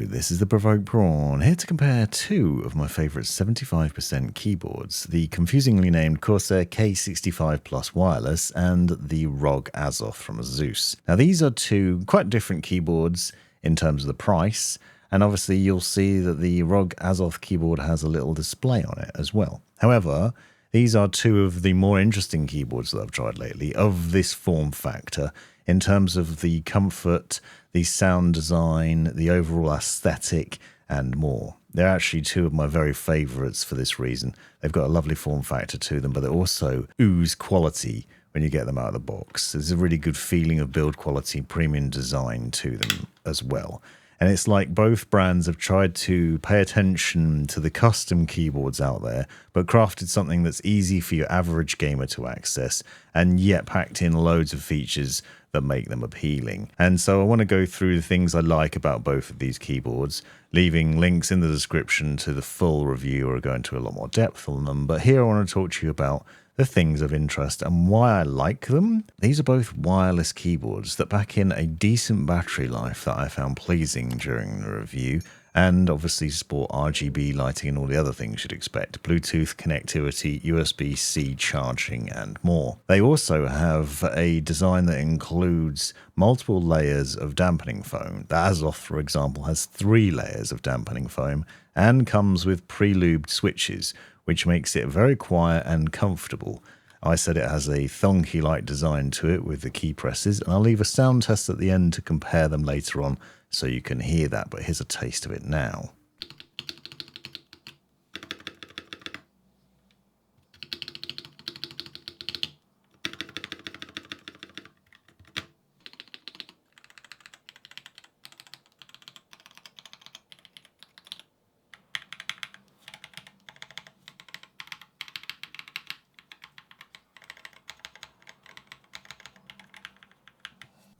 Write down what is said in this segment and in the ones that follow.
this is the Provoked Prawn, here to compare two of my favourite 75% keyboards, the confusingly named Corsair K65 Plus Wireless and the ROG Azoth from Asus. Now these are two quite different keyboards in terms of the price, and obviously you'll see that the ROG Azoth keyboard has a little display on it as well. However, these are two of the more interesting keyboards that I've tried lately of this form factor in terms of the comfort, the sound design, the overall aesthetic, and more. They're actually two of my very favourites for this reason. They've got a lovely form factor to them, but they also ooze quality when you get them out of the box. There's a really good feeling of build quality, premium design to them as well. And it's like both brands have tried to pay attention to the custom keyboards out there, but crafted something that's easy for your average gamer to access, and yet packed in loads of features that make them appealing. And so I want to go through the things I like about both of these keyboards, leaving links in the description to the full review or go into a lot more depth on them. But here I want to talk to you about the things of interest and why I like them. These are both wireless keyboards that pack in a decent battery life that I found pleasing during the review, and obviously support RGB lighting and all the other things you'd expect, Bluetooth connectivity, USB-C charging, and more. They also have a design that includes multiple layers of dampening foam. The Azoth, for example, has 3 layers of dampening foam and comes with pre-lubed switches, which makes it very quiet and comfortable. I said it has a thonky-like design to it with the key presses, and I'll leave a sound test at the end to compare them later on so you can hear that, but here's a taste of it now.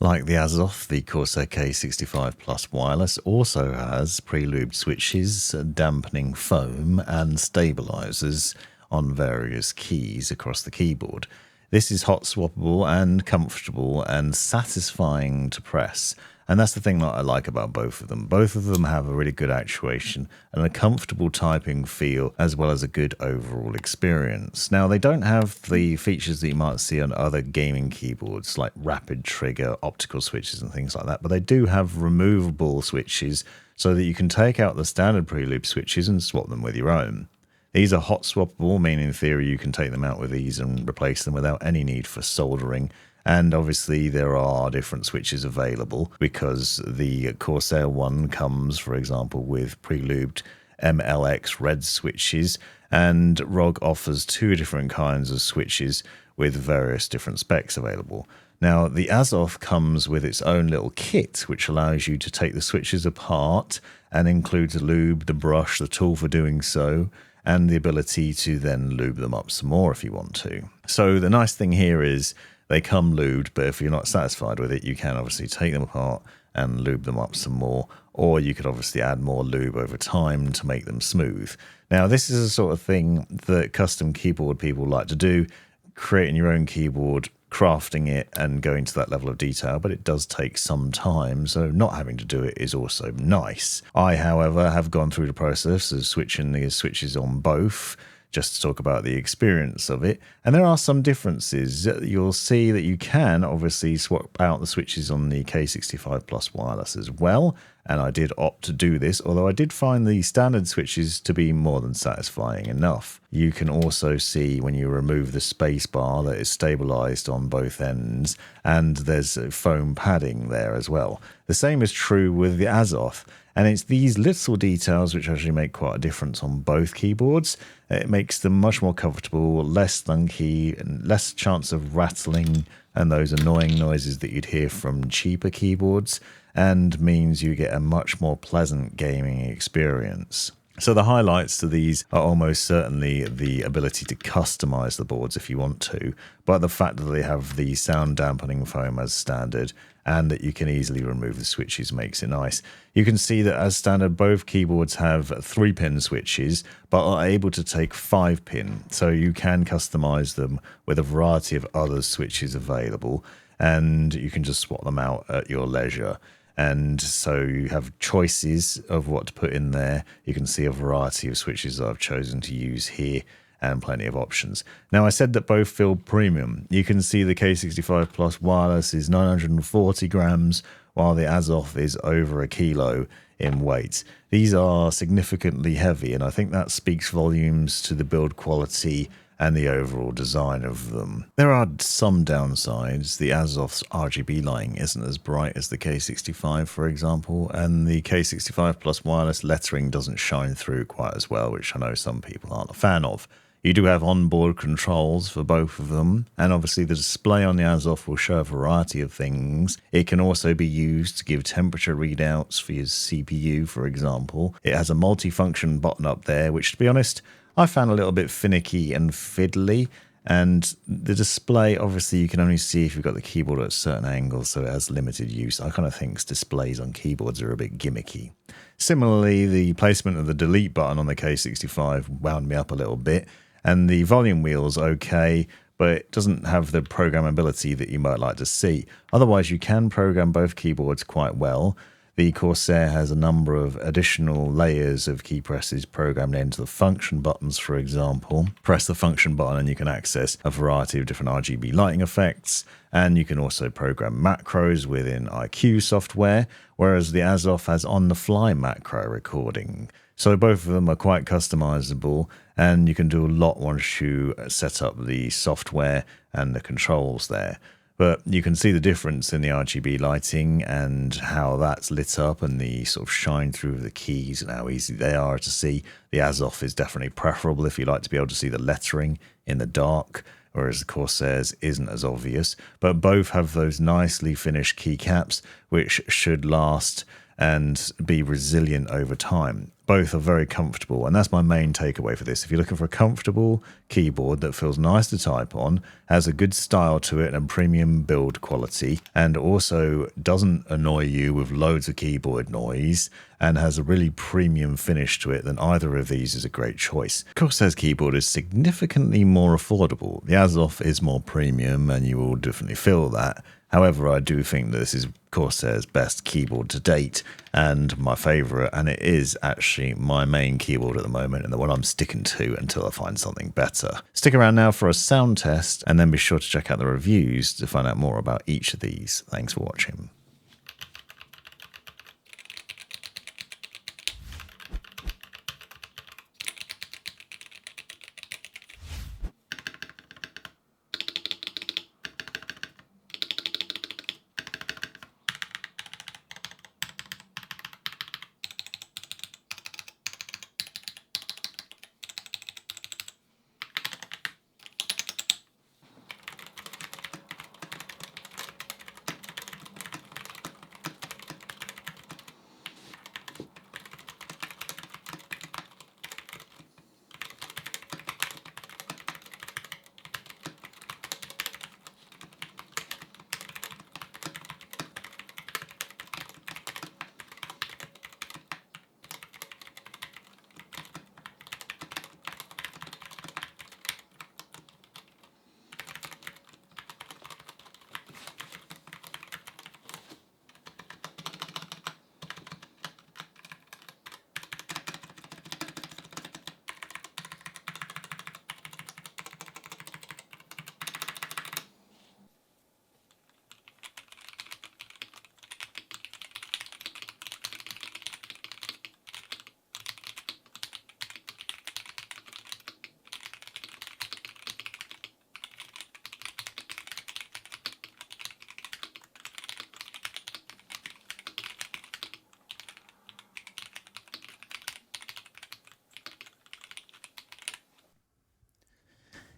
Like the Azoth, the Corsair K65 Plus Wireless also has pre-lubed switches, dampening foam, and stabilisers on various keys across the keyboard. This is hot swappable and comfortable and satisfying to press. And that's the thing that I like about both of them. Both of them have a really good actuation and a comfortable typing feel, as well as a good overall experience. Now, they don't have the features that you might see on other gaming keyboards, like rapid trigger, optical switches and things like that, but they do have removable switches so that you can take out the standard pre-lubed switches and swap them with your own. These are hot swappable, meaning in theory you can take them out with ease and replace them without any need for soldering. And obviously there are different switches available because the Corsair one comes, for example, with pre-lubed MLX Red switches, and ROG offers 2 different kinds of switches with various different specs available. Now, the Azoth comes with its own little kit, which allows you to take the switches apart and includes a lube, the brush, the tool for doing so, and the ability to then lube them up some more if you want to. So the nice thing here is they come lubed, but if you're not satisfied with it, you can obviously take them apart and lube them up some more, or you could obviously add more lube over time to make them smooth. Now, this is the sort of thing that custom keyboard people like to do, creating your own keyboard, crafting it and going to that level of detail, but it does take some time, so not having to do it is also nice. I, however, have gone through the process of switching the switches on both, just to talk about the experience of it. And there are some differences. You'll see that you can obviously swap out the switches on the K65 Plus Wireless as well, and I did opt to do this, although I did find the standard switches to be more than satisfying enough. You can also see when you remove the space bar that is stabilised on both ends, and there's foam padding there as well. The same is true with the Azoth. And it's these little details which actually make quite a difference on both keyboards. It makes them much more comfortable, less thunky, and less chance of rattling and those annoying noises that you'd hear from cheaper keyboards, and means you get a much more pleasant gaming experience. So the highlights to these are almost certainly the ability to customize the boards if you want to, but the fact that they have the sound dampening foam as standard and that you can easily remove the switches makes it nice. You can see that as standard, both keyboards have 3-pin switches, but are able to take 5-pin, so you can customize them with a variety of other switches available, and you can just swap them out at your leisure. And so you have choices of what to put in there. You can see a variety of switches that I've chosen to use here and plenty of options. Now, I said that both feel premium. You can see the K65 Plus wireless is 940 grams, while the Azoth is over a kilo in weight. These are significantly heavy, and I think that speaks volumes to the build quality and the overall design of them. There are some downsides. The Azoth's RGB lighting isn't as bright as the K65, for example, and the K65 Plus wireless lettering doesn't shine through quite as well, which I know some people aren't a fan of. You do have onboard controls for both of them, and obviously the display on the Azoth will show a variety of things. It can also be used to give temperature readouts for your CPU, for example. It has a multifunction button up there, which, to be honest, I found a little bit finicky and fiddly, and the display, obviously you can only see if you've got the keyboard at a certain angle, so it has limited use. I kind of think displays on keyboards are a bit gimmicky. Similarly, the placement of the delete button on the K65 wound me up a little bit, and the volume wheel's okay, but it doesn't have the programmability that you might like to see. Otherwise, you can program both keyboards quite well. The Corsair has a number of additional layers of key presses programmed into the function buttons, for example. Press the function button and you can access a variety of different RGB lighting effects, and you can also program macros within iCUE software, whereas the Azoth has on-the-fly macro recording. So both of them are quite customizable, and you can do a lot once you set up the software and the controls there. But you can see the difference in the RGB lighting and how that's lit up, and the sort of shine through of the keys and how easy they are to see. The Azoth is definitely preferable if you like to be able to see the lettering in the dark, whereas the Corsair's isn't as obvious. But both have those nicely finished keycaps, which should last and be resilient over time. Both are very comfortable, and that's my main takeaway for this. If you're looking for a comfortable keyboard that feels nice to type on, has a good style to it and premium build quality, and also doesn't annoy you with loads of keyboard noise, and has a really premium finish to it, then either of these is a great choice. Corsair's keyboard is significantly more affordable. The Azoth is more premium, and you will definitely feel that. However, I do think that this is Corsair's best keyboard to date, and my favourite, and it is actually my main keyboard at the moment, and the one I'm sticking to until I find something better. Stick around now for a sound test, and then be sure to check out the reviews to find out more about each of these. Thanks for watching.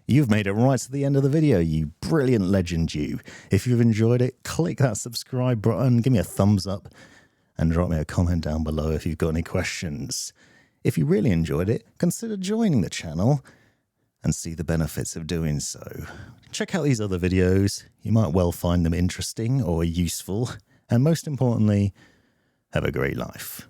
You've made it right to the end of the video, you brilliant legend you. If you've enjoyed it, click that subscribe button, give me a thumbs up, and drop me a comment down below if you've got any questions. If you really enjoyed it, consider joining the channel and see the benefits of doing so. Check out these other videos, you might well find them interesting or useful, and most importantly, have a great life.